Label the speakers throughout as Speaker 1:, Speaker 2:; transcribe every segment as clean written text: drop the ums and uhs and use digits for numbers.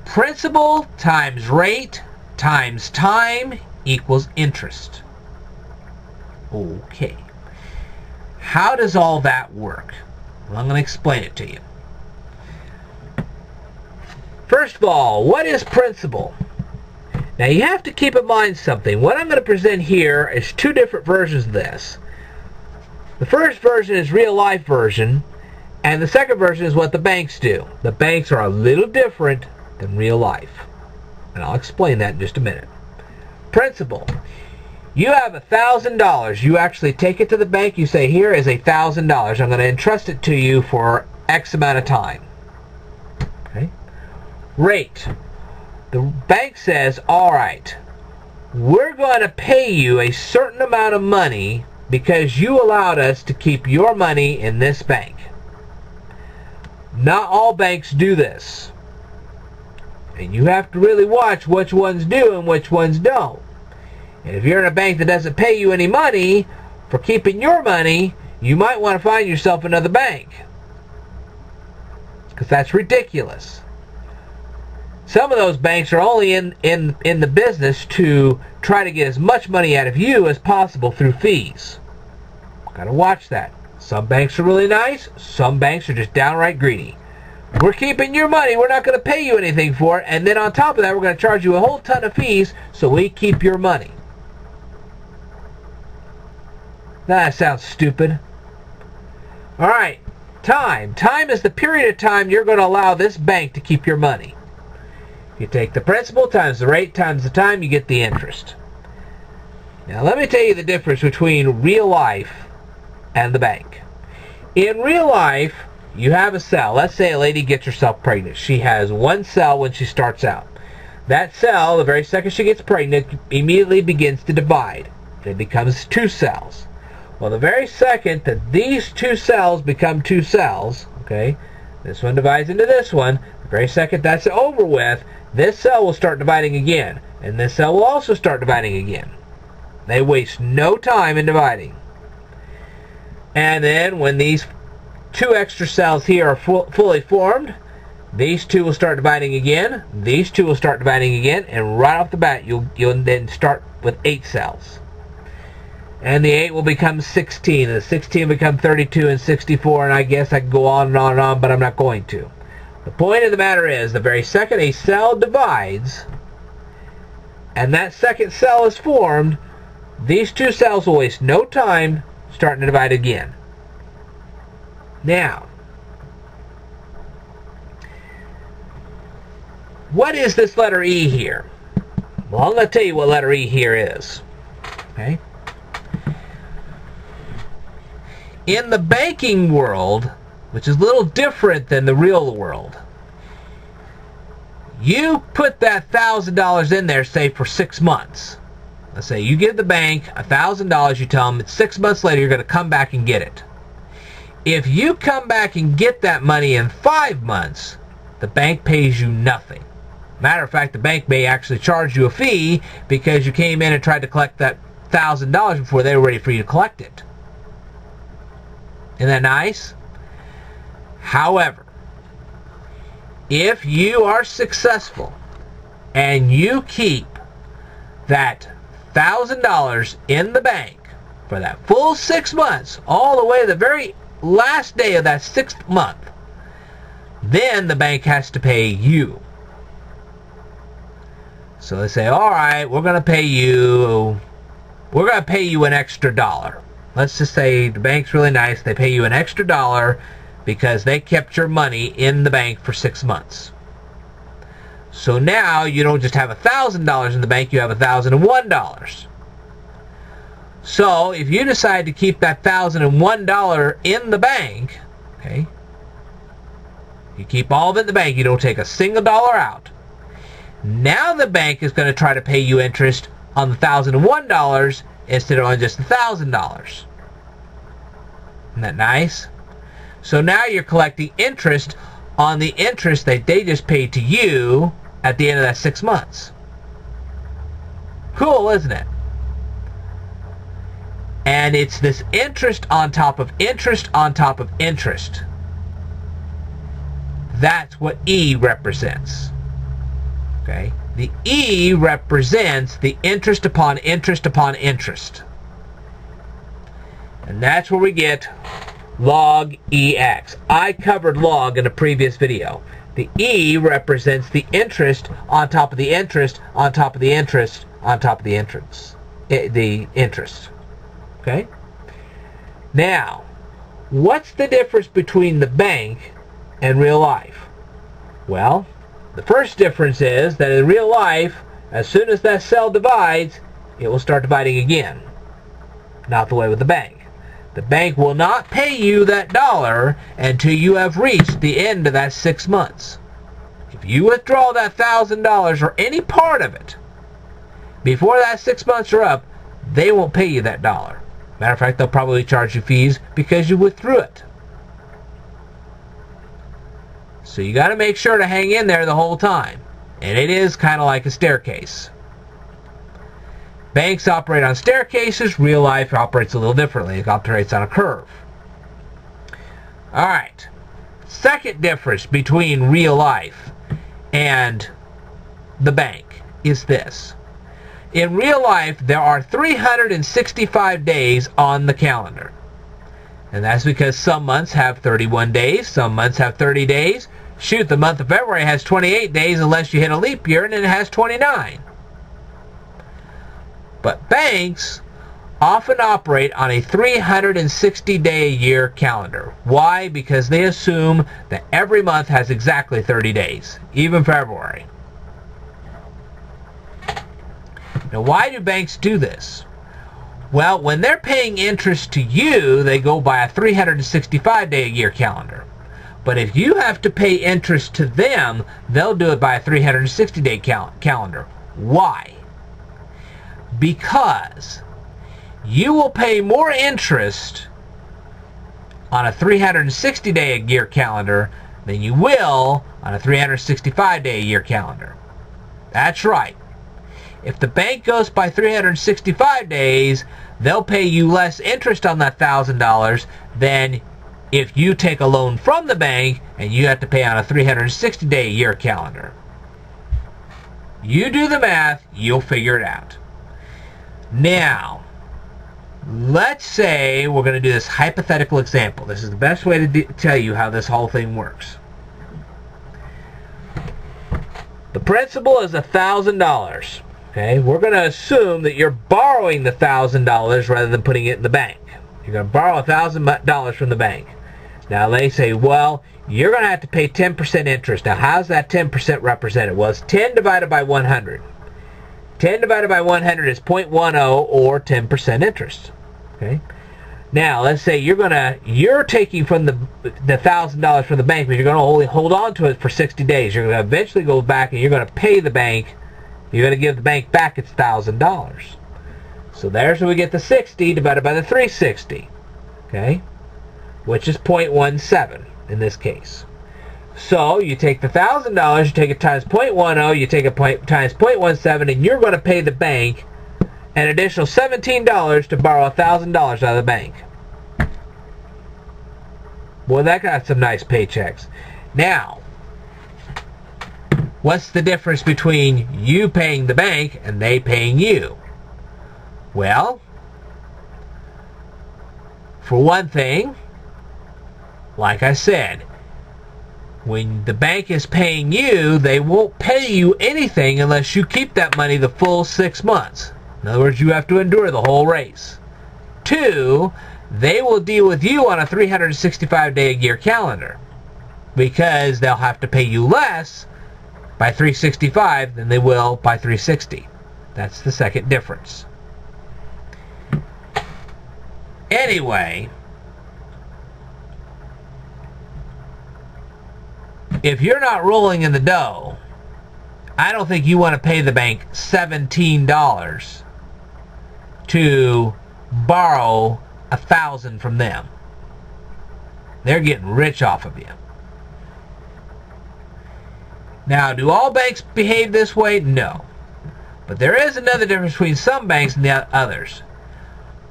Speaker 1: principal times rate times time equals interest. Okay. How does all that work? Well, I'm going to explain it to you. First of all, what is principal? Now you have to keep in mind something. What I'm going to present here is two different versions of this. The first version is real life version, and the second version is what the banks do. The banks are a little different than real life. And I'll explain that in just a minute. Principal. You have $1,000. You actually take it to the bank. You say, here is $1,000. I'm going to entrust it to you for X amount of time. Okay. Rate. The bank says, all right, we're going to pay you a certain amount of money because you allowed us to keep your money in this bank. Not all banks do this. And you have to really watch which ones do and which ones don't. And if you're in a bank that doesn't pay you any money for keeping your money, you might want to find yourself another bank. Because that's ridiculous. Some of those banks are only in the business to try to get as much money out of you as possible through fees. Gotta watch that. Some banks are really nice. Some banks are just downright greedy. We're keeping your money. We're not going to pay you anything for it. And then on top of that, we're going to charge you a whole ton of fees so we keep your money. That sounds stupid. Alright. Time. Time is the period of time you're going to allow this bank to keep your money. You take the principal times the rate times the time, you get the interest. Now let me tell you the difference between real life and the bank. In real life, you have a cell. Let's say a lady gets herself pregnant. She has one cell when she starts out. That cell, the very second she gets pregnant, immediately begins to divide. It becomes two cells. Well, the very second that these two cells become two cells, okay, this one divides into this one, the very second that's over with, this cell will start dividing again, and this cell will also start dividing again. They waste no time in dividing. And then when these two extra cells here are fully formed, these two will start dividing again, these two will start dividing again, and right off the bat you'll then start with 8 cells. And the 8 will become 16, and the 16 will become 32 and 64, and I guess I can go on and on and on, but I'm not going to. The point of the matter is, the very second a cell divides, and that second cell is formed, these two cells will waste no time starting to divide again. Now, what is this letter E here? Well, I'm going to tell you what letter E here is. Okay? In the banking world, which is a little different than the real world, you put that $1,000 in there, say, for 6 months. Let's say you give the bank $1,000, you tell them it's 6 months later you're going to come back and get it. If you come back and get that money in 5 months, the bank pays you nothing. Matter of fact, the bank may actually charge you a fee because you came in and tried to collect that $1,000 before they were ready for you to collect it. Isn't that nice? However, if you are successful and you keep that $1,000 in the bank for that full 6 months, all the way to the very last day of that 6th month, then the bank has to pay you. So they say, all right, we're going to pay you an extra $1. Let's just say the bank's really nice. They pay you an extra $1 because they kept your money in the bank for 6 months. So now you don't just have $1,000 in the bank, you have $1,001. So if you decide to keep that $1,001 in the bank, okay, you keep all of it in the bank, you don't take a single dollar out. Now the bank is going to try to pay you interest on the $1,001 instead of on just $1,000. Isn't that nice? So now you're collecting interest on the interest that they just paid to you at the end of that 6 months. Cool, isn't it? And it's this interest on top of interest on top of interest. That's what E represents. Okay? The E represents the interest upon interest upon interest. And that's where we get log EX. I covered log in a previous video. The E represents the interest on top of the interest on top of the interest on top of the interest. The interest. Okay? Now, what's the difference between the bank and real life? Well, the first difference is that in real life, as soon as that cell divides, it will start dividing again. Not the way with the bank. The bank will not pay you that dollar until you have reached the end of that 6 months. If you withdraw that $1,000 or any part of it before that 6 months are up, they won't pay you that dollar. Matter of fact, they'll probably charge you fees because you withdrew it. So you got to make sure to hang in there the whole time. And it is kind of like a staircase. Banks operate on staircases. Real life operates a little differently. It operates on a curve. Alright. Second difference between real life and the bank is this. In real life, there are 365 days on the calendar. And that's because some months have 31 days, some months have 30 days. Shoot, the month of February has 28 days unless you hit a leap year, and then it has 29. But banks often operate on a 360-day-a-year calendar. Why? Because they assume that every month has exactly 30 days, even February. Now, why do banks do this? Well, when they're paying interest to you, they go by a 365-day-a-year calendar. But if you have to pay interest to them, they'll do it by a 360-day calendar. Why? Because you will pay more interest on a 360-day-a-year calendar than you will on a 365-day-a-year calendar. That's right. If the bank goes by 365 days, they'll pay you less interest on that $1,000 than if you take a loan from the bank and you have to pay on a 360-day-a-year calendar. You do the math, you'll figure it out. Now, let's say we're going to do this hypothetical example. This is the best way to tell you how this whole thing works. The principal is $1,000. Okay, we're going to assume that you're borrowing the $1,000 rather than putting it in the bank. You're going to borrow $1,000 from the bank. Now they say, well, you're going to have to pay 10% interest. Now, how's that 10% represented? Well, it's 10 divided by 100. 10 divided by 100 is 0.10 or 10% interest. Okay. Now, let's say you're taking from the $1,000 from the bank, but you're going to only hold on to it for 60 days. You're going to eventually go back and you're going to pay the bank. You're going to give the bank back its $1,000. So there's where we get the 60 divided by the 360. Okay? Which is 0.17 in this case. So you take the $1,000, you take it times 0.10, you take it times 0.17, and you're going to pay the bank an additional $17 to borrow $1,000 out of the bank. Boy, that got some nice paychecks. Now, what's the difference between you paying the bank and they paying you? Well, for one thing, like I said, when the bank is paying you, they won't pay you anything unless you keep that money the full 6 months. In other words, you have to endure the whole race. 2, they will deal with you on a 365-day-a-year calendar because they'll have to pay you less by 365 than they will by 360. That's the second difference. Anyway, if you're not rolling in the dough, I don't think you want to pay the bank $17 to borrow $1,000 from them. They're getting rich off of you. Now, do all banks behave this way? No. But there is another difference between some banks and the others.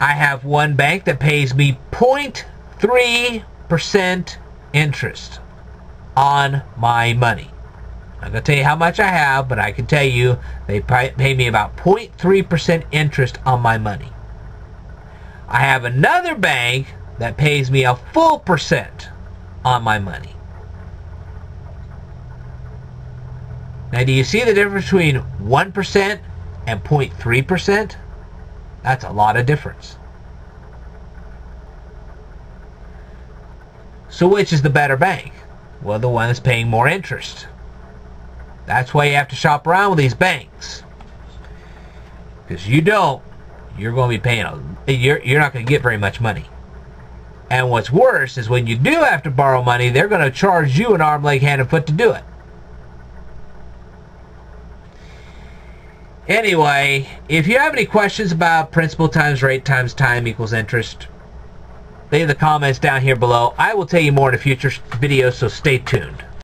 Speaker 1: I have one bank that pays me 0.3% interest on my money. I'm going to tell you how much I have, but I can tell you they pay me about 0.3% interest on my money. I have another bank that pays me a full percent on my money. Now, do you see the difference between 1% and 0.3%? That's a lot of difference. So which is the better bank? Well, the one that's paying more interest. That's why you have to shop around with these banks. Because you don't, you're going to be paying, you're not going to get very much money. And what's worse is when you do have to borrow money, they're going to charge you an arm, leg, hand, and foot to do it. Anyway, if you have any questions about principal times rate times time equals interest, leave the comments down here below. I will tell you more in a future video, so stay tuned.